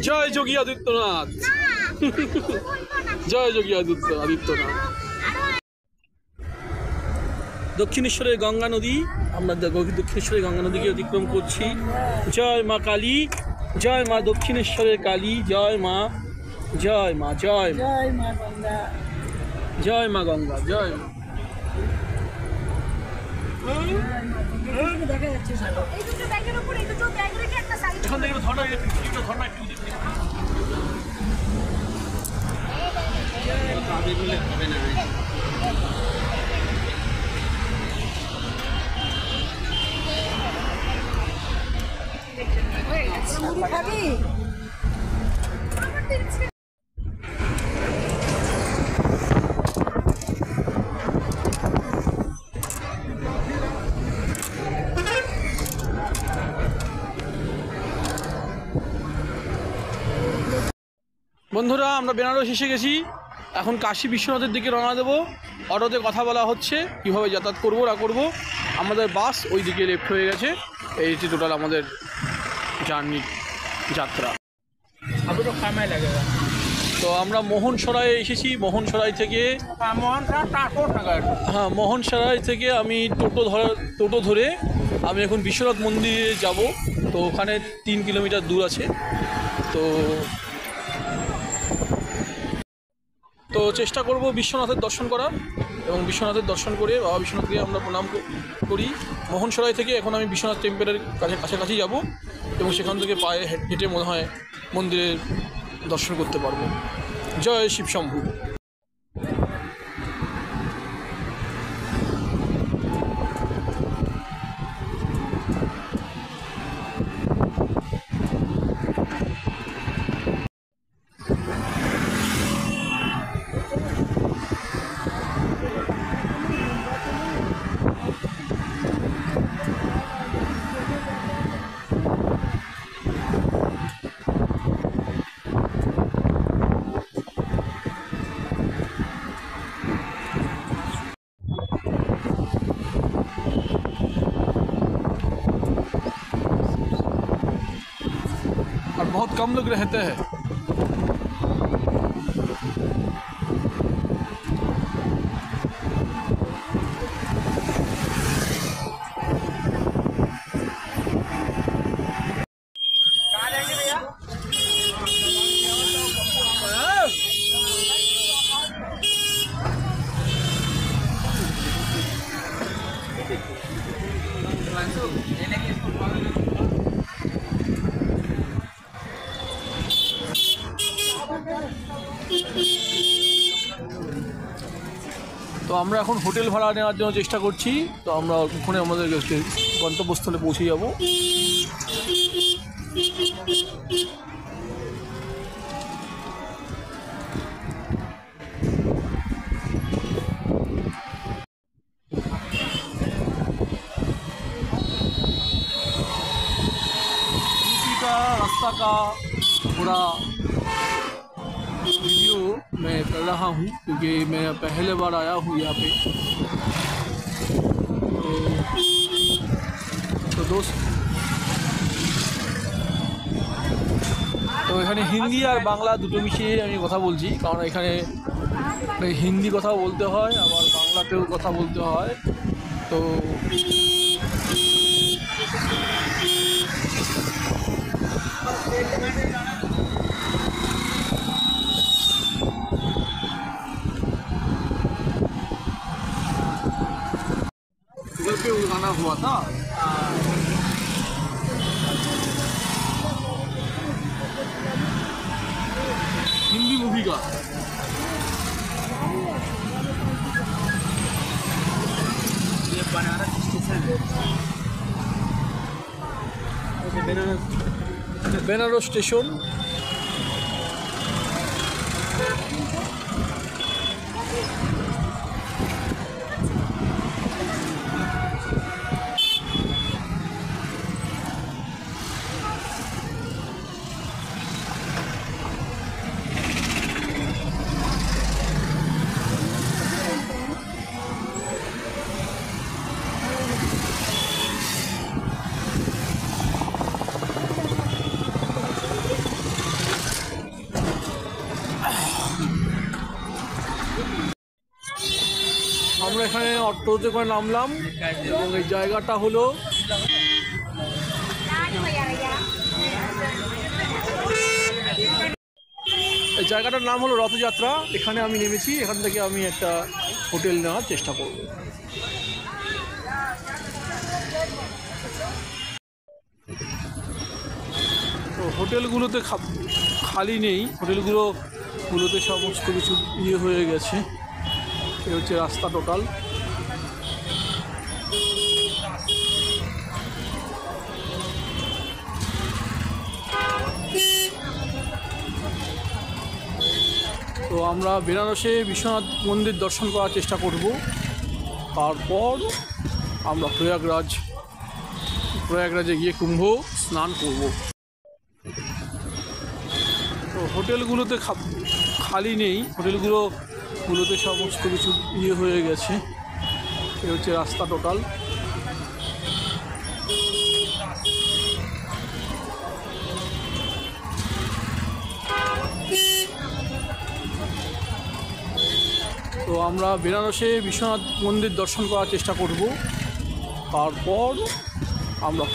জয় যোগী আদিত্যনাথ, জয় যোগী আদিত্যনাথ। দক্ষিণেশ্বরের গঙ্গা নদী, আমরা দক্ষিণেশ্বরের গঙ্গা নদীকে অতিক্রম করছি। জয় মা কালী, জয় মা দক্ষিণেশ্বরের কালী, জয় মা, জয় মা, জয় মা, জয় মা গঙ্গা, জয় মা। বন্ধুরা, আমরা বেনারস এসে গেছি। এখন কাশী বিশ্বনাথের দিকে রওনা দেবো। অটোতে কথা বলা হচ্ছে কীভাবে যাতায়াত করবো না করবো। আমাদের বাস ওই দিকে লেফট হয়ে গেছে। এই যে টোটাল আমাদের জার্নি, যাত্রা। তো আমরা মোহনসরাই এসেছি। মোহনসরাই থেকে মোহনসরাই থেকে আমি টোটো ধরে আমি এখন বিশ্বনাথ মন্দিরে যাব। তো ওখানে 3 কিলোমিটার দূর আছে। তো চেষ্টা করব বিশ্বনাথের দর্শন করার, এবং বিশ্বনাথের দর্শন করে বাবা বিশ্বনাথকে আমরা প্রণাম করি। মোহনসরাই থেকে এখন আমি বিশ্বনাথ টেম্পলের কাছাকাছি যাব, এবং সেখান থেকে পায়ে হেঁটে মনে হয় মন্দিরের দর্শন করতে পারবো। জয় শিব শম্ভু। और बहुत कम लोग रहते हैं। তো আমরা এখন হোটেল ভাড়া নেওয়ার জন্য চেষ্টা করছি। তো আমরা ওখানে আমাদের গন্তব্যস্থলে পৌঁছে যাব। रास्ता का पूरा वीडियो मैं कर रहा हूँ, क्योंकि मैं पहले बार आया हूँ यहाँ पे। तो दोस्त, তো এখানে হিন্দি আর বাংলা দুটো মিশিয়ে আমি কথা বলছি, কারণ এখানে হিন্দি কথা বলতে হয়, আবার বাংলাতেও কথা বলতে হয়। তো गूगल पे गाना हुआ था। हिंदी मूवी का ये बनारस स्टेशन है। बेनारस स्टेशन। এখানে অটোতে করে নামলাম এবং এই জায়গাটা হলো এই জায়গাটার নাম হলো রথযাত্রা। এখানে আমি নেমেছি, এখান থেকে আমি একটা হোটেল নেওয়ার চেষ্টা করব। তো হোটেলগুলোতে খালি নেই, হোটেলগুলোতে সমস্ত কিছু হয়ে গেছে। এই হচ্ছে রাস্তা টোটাল। তো আমরা বেনারসে বিশ্বনাথ মন্দির দর্শন করার চেষ্টা করব, তারপর আমরা প্রয়াগরাজে গিয়ে কুম্ভ স্নান করব। তো হোটেলগুলোতে খালি নেই, হোটেলগুলোতে সমস্ত কিছু হয়ে গেছে। এই হচ্ছে রাস্তা টোটাল। তো আমরা বেনারসে বিশ্বনাথ মন্দির দর্শন করার চেষ্টা করব, তারপর আমরা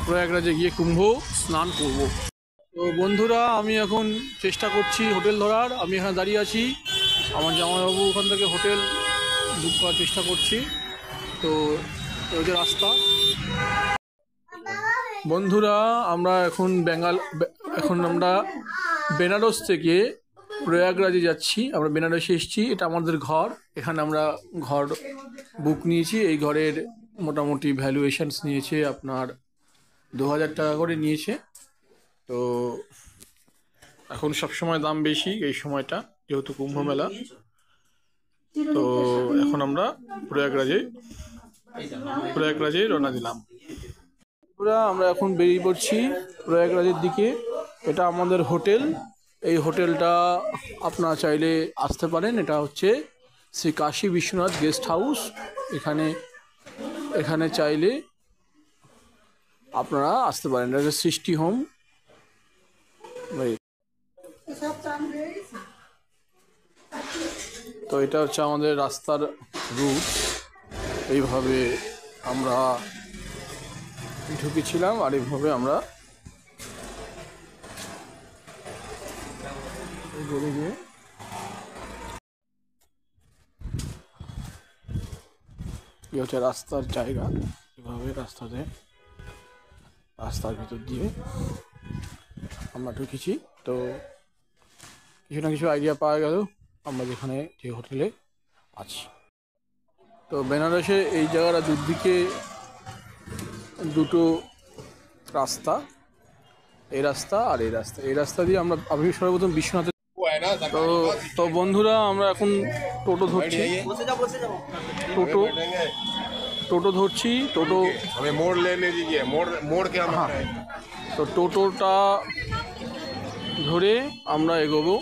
প্রয়াগরাজে গিয়ে কুম্ভ স্নান করব। তো বন্ধুরা, আমি এখন চেষ্টা করছি হোটেল ধরার। আমি এখানে দাঁড়িয়ে আছি, আমার জামাইবাবু ওখান থেকে হোটেল বুক করার চেষ্টা করছি। তো এই যে রাস্তা। বন্ধুরা, আমরা এখন আমরা বেনারস থেকে প্রয়াগরাজে যাচ্ছি। আমরা বেনারসে এসেছি, এটা আমাদের ঘর। এখানে আমরা ঘর বুক নিয়েছি। এই ঘরের মোটামুটি ভ্যালুয়েশনস নিয়েছে আপনার 2000 টাকা করে নিয়েছে। তো এখন সবসময় দাম বেশি এই সময়টা, যেহেতু কুম্ভ মেলা। তো এখন আমরা প্রয়াগরাজে রওনা দিলাম। আমরা এখন বেরিয়ে পড়ছি প্রয়াগরাজের দিকে। এটা আমাদের হোটেল। এই হোটেলটা আপনারা চাইলে আসতে পারেন। এটা হচ্ছে শ্রী কাশী বিশ্বনাথ গেস্ট হাউস। এখানে চাইলে আপনারা আসতে পারেন। এটা সৃষ্টি হোম। তো এটা হচ্ছে আমাদের রাস্তার রুট। এইভাবে আমরা ঢুকেছিলাম আর এইভাবে আমরা হচ্ছে রাস্তার জায়গা। এভাবে রাস্তার ভিতর দিয়ে আমরা ঢুকেছি। তো কিছু না কিছু আইডিয়া পাওয়া গেল আমরা যে হোটেলে আছি। তো বেনারসে এই জায়গাটা দুদিকে দুটো রাস্তা, এই রাস্তা আর এই রাস্তা দিয়ে আমি সর্বপ্রথম বিশ্বনাথে। তো বন্ধুরা, আমরা এখন টোটো ধরছি। টোটো তো টোটোটা ধরে আমরা এগোবো।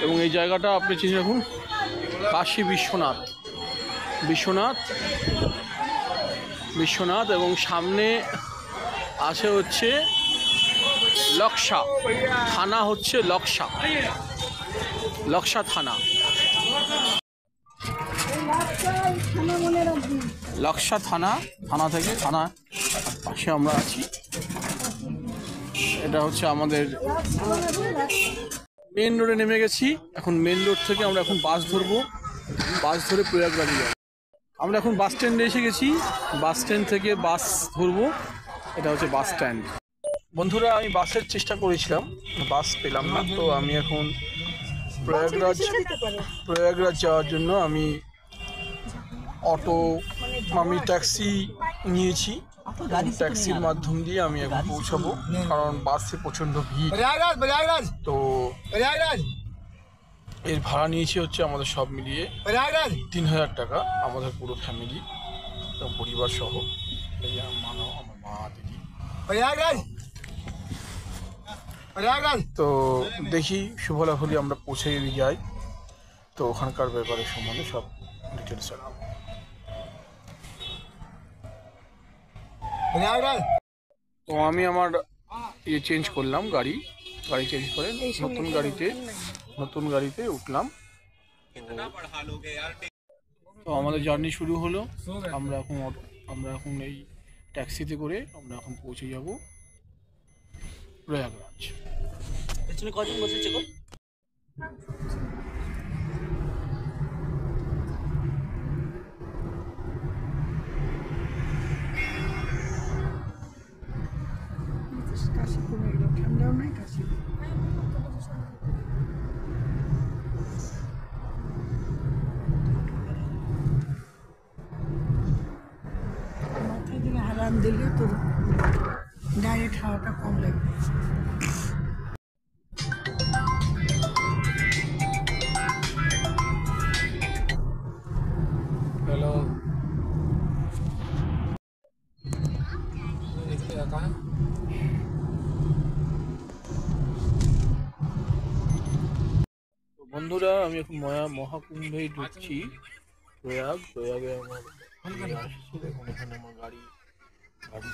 এবং এই জায়গাটা আপনি চিনে রাখুন, কাশী বিশ্বনাথ এবং সামনে আছে হচ্ছে লক্সা থানা, হচ্ছে লক্সা থানা। লক্সা থানা থেকে পাশে আমরা আছি। এটা হচ্ছে আমাদের মেন রোডে নেমে গেছি। এখন মেন রোড থেকে আমরা এখন বাস ধরবো। বাস ধরে প্রয়াগরাজে যাব। আমরা এখন বাস স্ট্যান্ডে এসে গেছি। বাস স্ট্যান্ড থেকে বাস ধরবো। এটা হচ্ছে বাস স্ট্যান্ড। বন্ধুরা, আমি বাসের চেষ্টা করেছিলাম, বাস পেলাম না। তো আমি এখন প্রয়াগরাজ যাওয়ার জন্য আমি ট্যাক্সি নিয়েছি। ট্যাক্সির মাধ্যম দিয়ে আমি এখন পৌঁছাবো, কারণ বাসে প্রচণ্ড ভিড়। তো এর ভাড়া নিয়েছি হচ্ছে আমাদের সব মিলিয়ে 3000 টাকা, আমাদের পুরো ফ্যামিলি এবং পরিবার সহ। আমার মা, দিদি। তো দেখি শুভলাভলি আমরা পৌঁছে যাই। তো ওখানকার ব্যাপারে সম্বন্ধে সব ডিটেলস জানাবো। তো আমি আমার চেঞ্জ করলাম, গাড়ি চেঞ্জ করে নতুন গাড়িতে উঠলাম। তো আমাদের জার্নি শুরু হলো। আমরা এখন এই ট্যাক্সিতে করে আমরা এখন পৌঁছে যাব প্রয়াগরাজ। পেছনে কজন বসেছে গো? কাশি কমে গেল, ঠান্ডাও নাই কাশি। মাথায় দিলে হারাম দিলে তোর ডাইরেক্ট হাওয়াটা কম লাগবে। হ্যালো, বন্ধুরা আমি এখন মহাকুম্ভে ঢুকছি। প্রয়াগে আমার আসছে। দেখুন এখানে আমার গাড়ি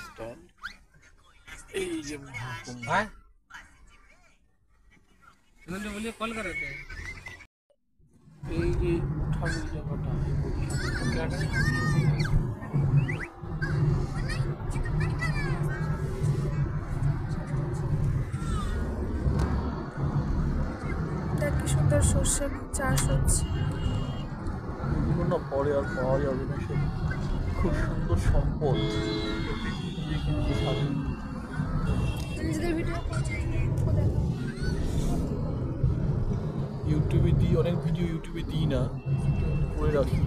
স্ট্যান্ড। এই যে মহাকুম্ভ, এই যে উঠানের জায়গাটা, কি সুন্দর সর্ষে চাষ হচ্ছে। না পরে আর পাওয়া যাবে না, সে খুব সুন্দর সম্পদ। কিন্তু স্বাধীন ইউটিউবে দিই, অনেক ভিডিও ইউটিউবে দিই না, করে রাখি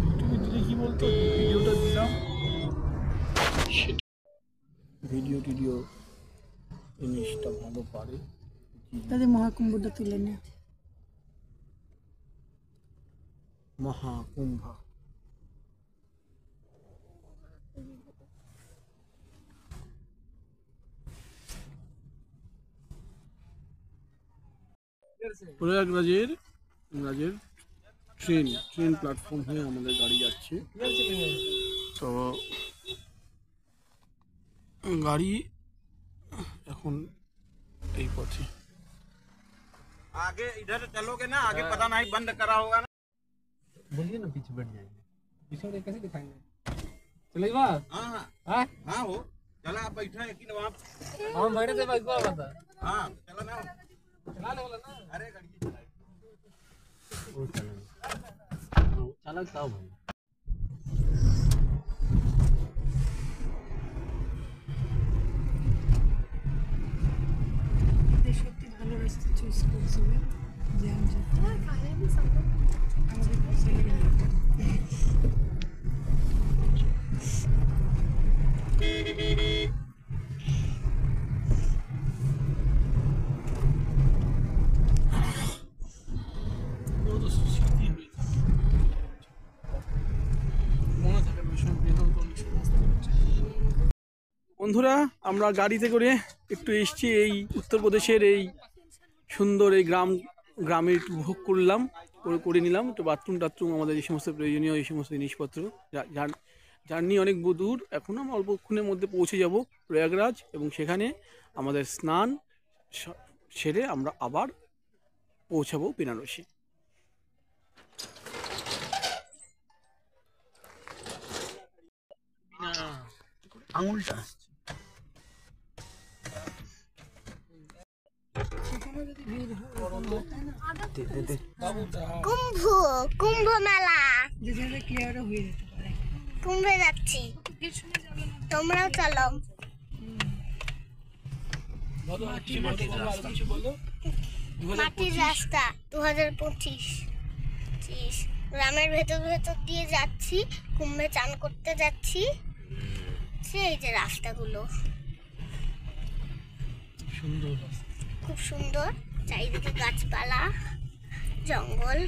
ইউটিউবে দিলে কি বলতো, ভিডিওটা দিলাম ভিডিও জিনিসটা ভালো পারে। তাদের মহাকুম্ভটা তুলে নে। মহাকুম্ভ প্রয়াগরাজের ট্রেন প্ল্যাটফর্ম হয়ে আমাদের গাড়ি যাচ্ছে। তো গাড়ি এখন এই পথে। आगे इधर चलोगे ना, आगे पता नहीं बंद करा होगा ना। बोलिए ना, पीछे बैठ जाएंगे। पीछे बैठ कैसे दिखाएंगे? चले बात। हाँ हाँ हाँ हो चला, आप बैठा है कि वहाँ। हम बैठे थे बाइक पर बता। हाँ चला ना, चला ले बोला ना। अरे गाड़ी चलाए वो चला चालक साहब भाई। সত্যি ভালো রাস্তা চুজ করছিলেন যে আমাদের ছেলে বন্ধুরা আমরা গাড়িতে করে একটু এসছি এই উত্তরপ্রদেশের এই সুন্দর এই গ্রামে একটু ভোগ করে নিলাম। তো বাথরুম আমাদের এই সমস্ত প্রয়োজনীয় এই সমস্ত জিনিসপত্র। জার্নি অনেক দূর, এখন আমরা অল্পক্ষণের মধ্যে পৌঁছে যাব প্রয়াগরাজ, এবং সেখানে আমাদের স্নান সেরে আমরা আবার পৌঁছাবো বেনারসি। আঙুলটা কুম্ভ মেলা যেখানে কি আরো হয়ে যেতে পারে। কুম্ভে যাচ্ছি, তোমরাও চলো। মাটির রাস্তা 2025 গ্রামের ভেতর দিয়ে যাচ্ছি, কুম্ভে চান করতে যাচ্ছি। সেই যে রাস্তাগুলো খুব সুন্দর, চারিদিকে গাছপালা জঙ্গল,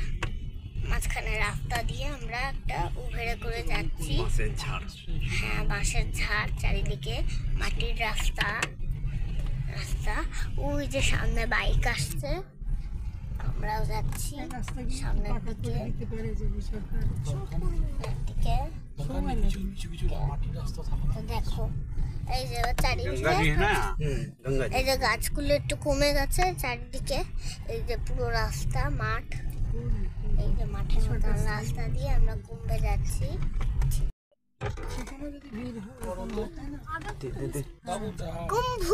মাঝখানে রাস্তা দিয়ে আমরা একটা উভেড়ে করে যাচ্ছি। হ্যাঁ বাঁশের ঝাড়, চারিদিকে মাটির রাস্তা। ওই যে সামনে বাইক আসছে, আমরাও যাচ্ছি সামনের দিকে। তো দেখো এই যে চারিদিকে गंगा जी है ना गंगा जी এই যে গাছগুলো একটু কমে গেছে চারিদিকে। এই যে পুরো রাস্তা মাঠ, এই যে মাঠের মতন রাস্তা দিয়ে আমরা কুম্ভে যাচ্ছি। সেখানে যদি ভিড় হয় কুম্ভ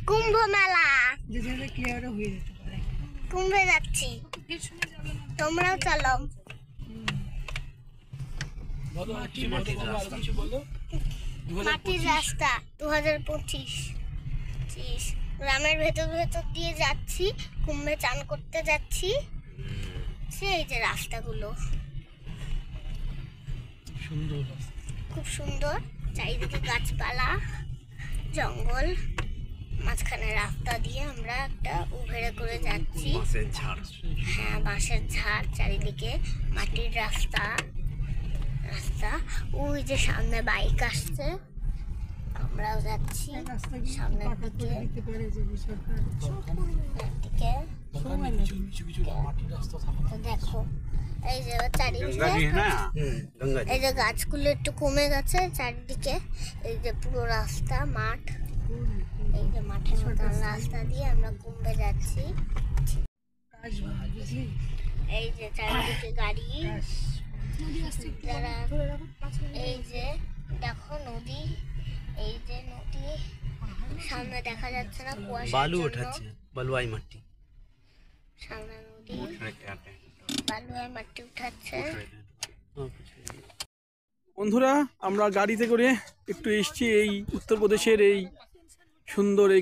কুম্ভ মেলা যেখানে ক্লিয়ারও হয়ে যেতে পারে। কুম্ভে যাচ্ছি, তোমরাও চলো। বলো কিছু বলো, আরো কিছু বলো। মাটির রাস্তা 2025 গ্রামের ভেতর ভেতর দিয়ে যাচ্ছি, কুম্ভে চান করতে যাচ্ছি। সেই যে রাস্তাগুলো সুন্দর, খুব সুন্দর, চারিদিকে গাছপালা জঙ্গল, মাঝখানে রাস্তা দিয়ে আমরা একটা উভেড়ে করে যাচ্ছি। হ্যাঁ, বাঁশের ঝাড়, চারিদিকে মাটির রাস্তা রাস্তা। ওই যে সামনে বাইক আসছে, আমরাও যাচ্ছি সামনের পাকা করে দিকে। দিতে পারে যে সরকার। দিকে কিছু কিছু মাটির রাস্তা থাকে। তো দেখো এই যে गंगा जी চারিদিকে है ना गंगा जी এই যে গাছগুলো একটু কমে গেছে চারিদিকে। এই যে পুরো রাস্তা মাঠ, এই যে মাঠের মতন রাস্তা দিয়ে আমরা কুম্ভে যাচ্ছি। কাজ বুঝলি এই যে চারিদিকে গাড়ি, যারা এই যে দেখো নদী, এই যে নদী সামনে দেখা যাচ্ছে না কুয়াশা, বালু ওঠাচ্ছে, বালুয়াই মাটি। সামনে নদী लेके आते हैं বালু আর মাটি উঠাচ্ছে। বন্ধুরা, আমরা গাড়িতে করে একটু এসেছি এই উত্তরপ্রদেশের এই সুন্দর এই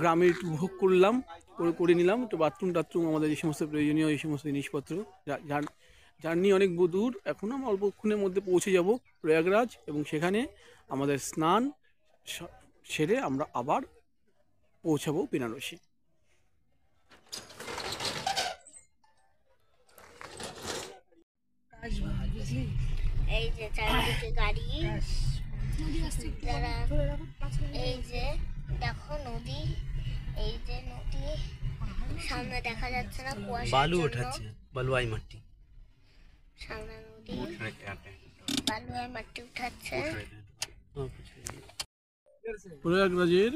গ্রামে একটু ভোগ করলাম, করে নিলাম একটু বাথরুম টাথরুম, আমাদের এই সমস্ত প্রয়োজনীয় এই সমস্ত জিনিসপত্র। জার্নি অনেক দূর, এখন আমরা অল্পক্ষণের মধ্যে পৌঁছে যাব প্রয়াগরাজ, এবং সেখানে আমাদের স্নান সেরে আমরা আবার পৌঁছাবো বেনারসি। কাজ বুঝলি এই যে চারিদিকে গাড়ি, যারা এই যে দেখো নদী, এই যে নদী সামনে দেখা যাচ্ছে না কুয়াশা, বালু ওঠাচ্ছে, বালুয়াই মাটি। সামনে নদী लेके आते हैं বালু আর মাটি উঠাচ্ছে। প্রয়াগরাজের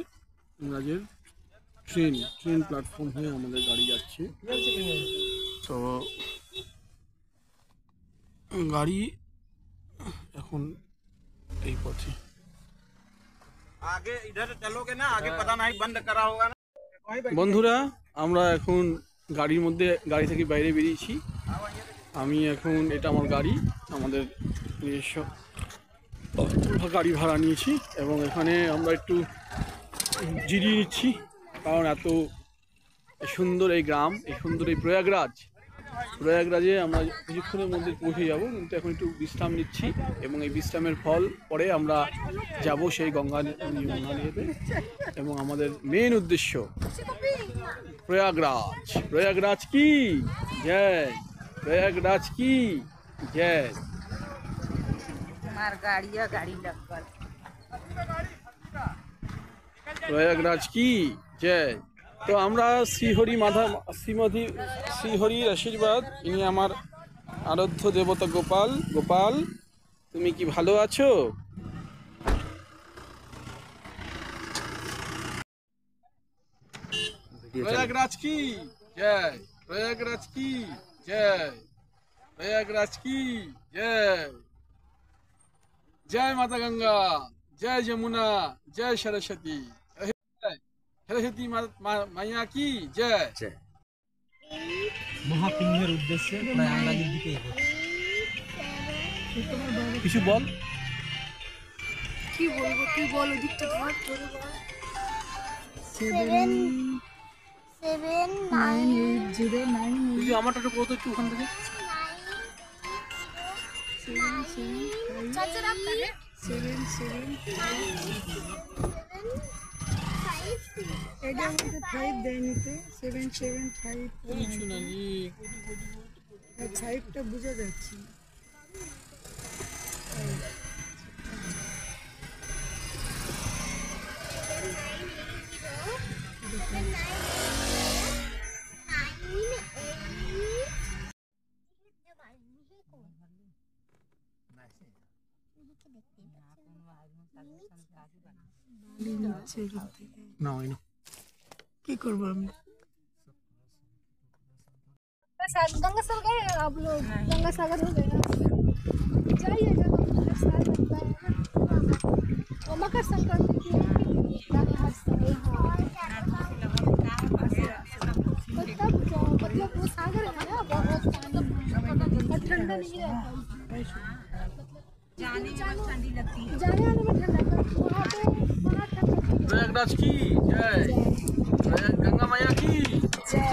ট্রেন প্ল্যাটফর্ম হয়ে আমাদের গাড়ি যাচ্ছে। তো গাড়ি এখন এই পথে। आगे इधर चलोगे ना आगे पता नहीं बंद करा होगा ना বন্ধুরা, আমরা এখন গাড়ি থেকে বাইরে বেরিয়েছি। আমি এখন, এটা আমার গাড়ি, আমাদের নিজস্ব গাড়ি ভাড়া নিয়েছি, এবং এখানে আমরা একটু জিরিয়ে নিচ্ছি, কারণ এত সুন্দর এই গ্রাম, এই সুন্দর এই প্রয়াগরাজে আমরা কিছুক্ষণের মধ্যে পৌঁছে যাব, কিন্তু এখন একটু বিশ্রাম নিচ্ছি, এবং এই বিশ্রামের ফল পরে আমরা যাব সেই গঙ্গা নদীতে, এবং আমাদের মেন উদ্দেশ্য প্রয়াগরাজ কি জয়, प्रयागराज की जय। प्रयागराज की जय। তো আমরা শ্রীহরির আশীর্বাদ, ইনি আমার আরাধ্য দেবতা গোপাল, তুমি কি ভালো আছো? प्रयागराज की जय, प्रयागराज की जय, प्रयागराज की जय। जय माता गंगा, जय जमुना, जय सरस्वती, सरस्वती मैया की जय। মহাকুম্ভের উদ্দেশ্যে প্রয়াগরাজের দিকে এগোচ্ছে। কিছু বল। কি বলবো, তুই বল, ওদিকটা ধর, তোরে বল। 79809 তুই আমারটা একটু কত একটু ওখান থেকে। 775 এটা আমাকে 5 দেয়নি তো, 775 কিছু না জি। 5টা বোঝা যাচ্ছে না। দেখতেই পাচ্ছেন বালি নিচ্ছে এখান থেকে। না হয় না। কি করবো আমি? गंगा सागर गए हैं आप लोग? गंगा सागर हो गए जाइएगा तो हर साल लगता है वो मकर संक्रांति की हर साल मतलब वो सागर है ना बहुत पानी और ठंडा नहीं रहता जाने में ठंडी लगती है जाने आने में ठंडा वहाँ पे वहाँ ठंडा प्रयागराज की जय, गंगा मैया की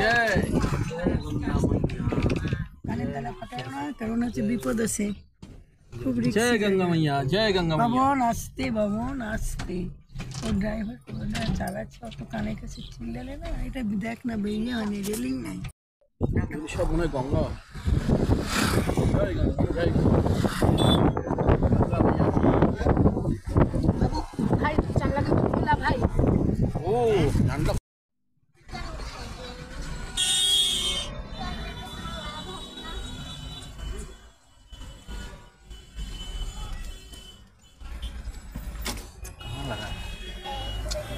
जय। কানের তলা ফাটাবো না, কারণ হচ্ছে বিপদ আছে খুব जय রিস্কি। गंगा मैया, जय गंगा मैया। বাবন আসতে ও ড্রাইভার চালাচ্ছে অত কানের কাছে চিল্লালে না, এটা দেখ না বেরিয়ে হয়নি, রেলিং নাই। সব মনে হয় গঙ্গা। জয় গঙ্গা, জয় গঙ্গা। गंगा मैया की। भाई चल लगा खुला भाई ओ ठंडा।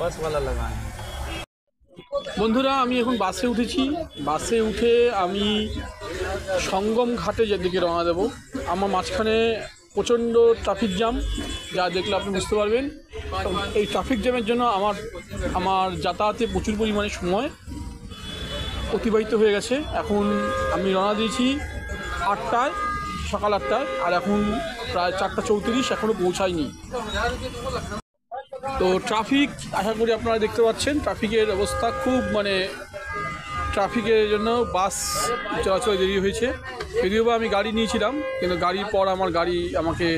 बस वाला लगाए বন্ধুরা আমি এখন বাসে উঠেছি। বাসে উঠে আমি সঙ্গম ঘাটে যেদিকে রওনা দেব। আমার মাঝখানে প্রচণ্ড ট্রাফিক জ্যাম, যা দেখলে আপনি বুঝতে পারবেন। এই ট্রাফিক জ্যামের জন্য আমার যাতায়াতে প্রচুর পরিমাণে সময় অতিবাহিত হয়ে গেছে। এখন আমি রওনা দিয়েছি 8টায়, সকাল 8টায়, আর এখন প্রায় 4:34, এখনও পৌঁছায়নি। তো ট্রাফিক আশা করি আপনারা দেখতে পাচ্ছেন, ট্রাফিকের অবস্থা খুব ট্রাফিকের জন্য বাস চলাচল দেরি হয়েছে। যদিও বা আমি গাড়ি নিয়েছিলাম, কিন্তু গাড়ির পর আমার গাড়ি আমাকে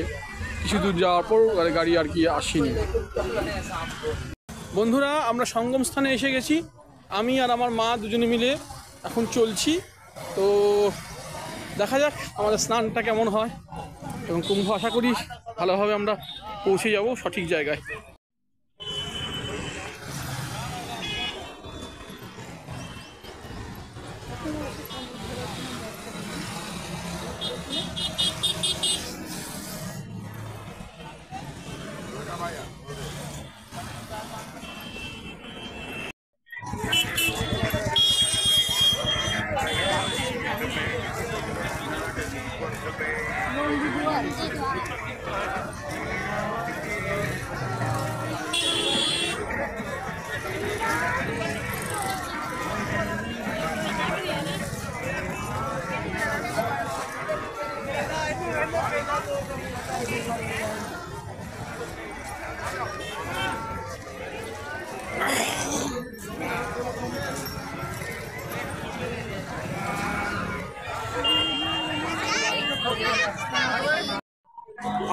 কিছু দূর যাওয়ার পর গাড়ি আর কি আসেনি। বন্ধুরা আমরা সঙ্গম স্থানে এসে গেছি। আমি আর আমার মা দুজনে মিলে এখন চলছি। তো দেখা যাক আমাদের স্নানটা কেমন হয়, এবং কুম্ভ আশা করি ভালোভাবে আমরা পৌঁছে যাব সঠিক জায়গায়।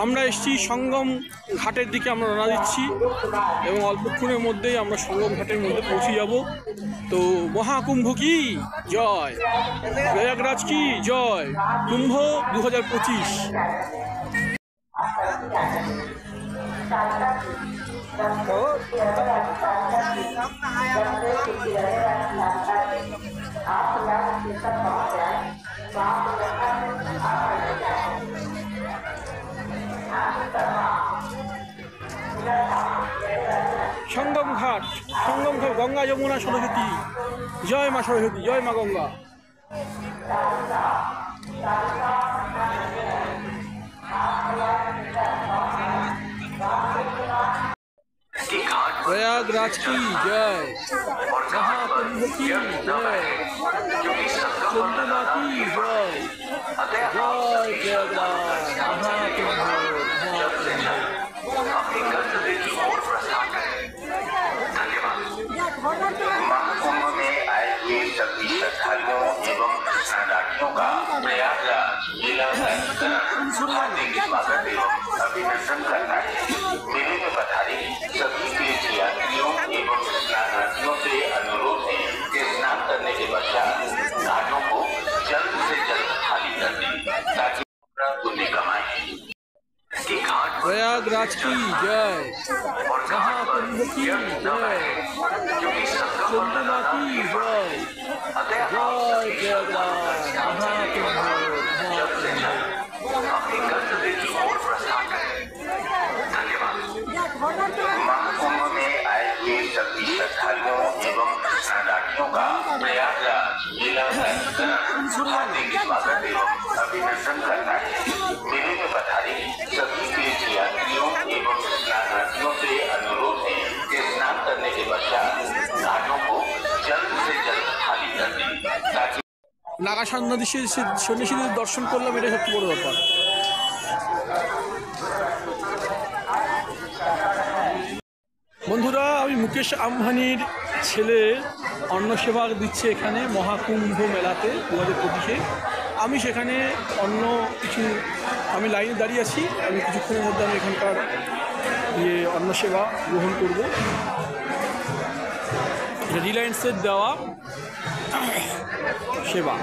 আমরা এসেছি সঙ্গম ঘাটের দিকে, আমরা রওনা দিচ্ছি এবং অল্পক্ষণের মধ্যেই আমরা সঙ্গম ঘাটের মধ্যে পৌঁছে যাব। তো মহাকুম্ভ কি জয়, প্রয়াগরাজ কি জয়, কুম্ভ 2025। সঙ্গম ঘাট, গঙ্গা যমুনা সরস্বতী, জয় মা সরস্বতী, জয় মা গঙ্গা। प्रयागराज की जय, महाकुंभ की जय, चंद्रमा की जय, जय प्रयागराज महाकुंभ। महाकुंभ में आए हुए सभी श्रद्धालुओं एवं स्नानार्थियों का प्रयागराज जिला हार्दिक स्वागत एवं अभिनंदन करता है। मेले में पधारे सभी तीर्थयात्रियों एवं स्नानार्थियों से अनुरोध है कि स्नान करने के पश्चात घाटों को जल्द से जल्द खाली कर दें ताकि पुण्य कमाएं। प्रयागराज की जय, महाकुंभ की जय, चंद्रमा की जय, जय प्रयागराज महाकुंभ। सभी श्रद्धालुओं एवं दर्शनार्थियों का प्रयागराज जिला हार्दिक स्वागत एवं अभिनंदन करता है। मेले में पधारे सभी तीर्थयात्रियों एवं स्नानार्थियों से अनुरोध है कि स्नान करने के पश्चात घाटों को जल्द से जल्द खाली कर दें ताकि নাগা সন্ন্যাসীদের দর্শন করলাম, এটাই সবচেয়ে বড় ব্যাপার। বন্ধুরা, আমি মুকেশ আম্বানির ছেলে অন্নসেবা দিচ্ছে এখানে মহাকুম্ভ মেলাতে 2025-এ। আমি সেখানে অন্য কিছু আমি লাইনে দাঁড়িয়ে আছি, আমি কিছুক্ষণের মধ্যে আমি এখানকার অন্নসেবা গ্রহণ করব। রিলায়েন্সের দেওয়া সেবা।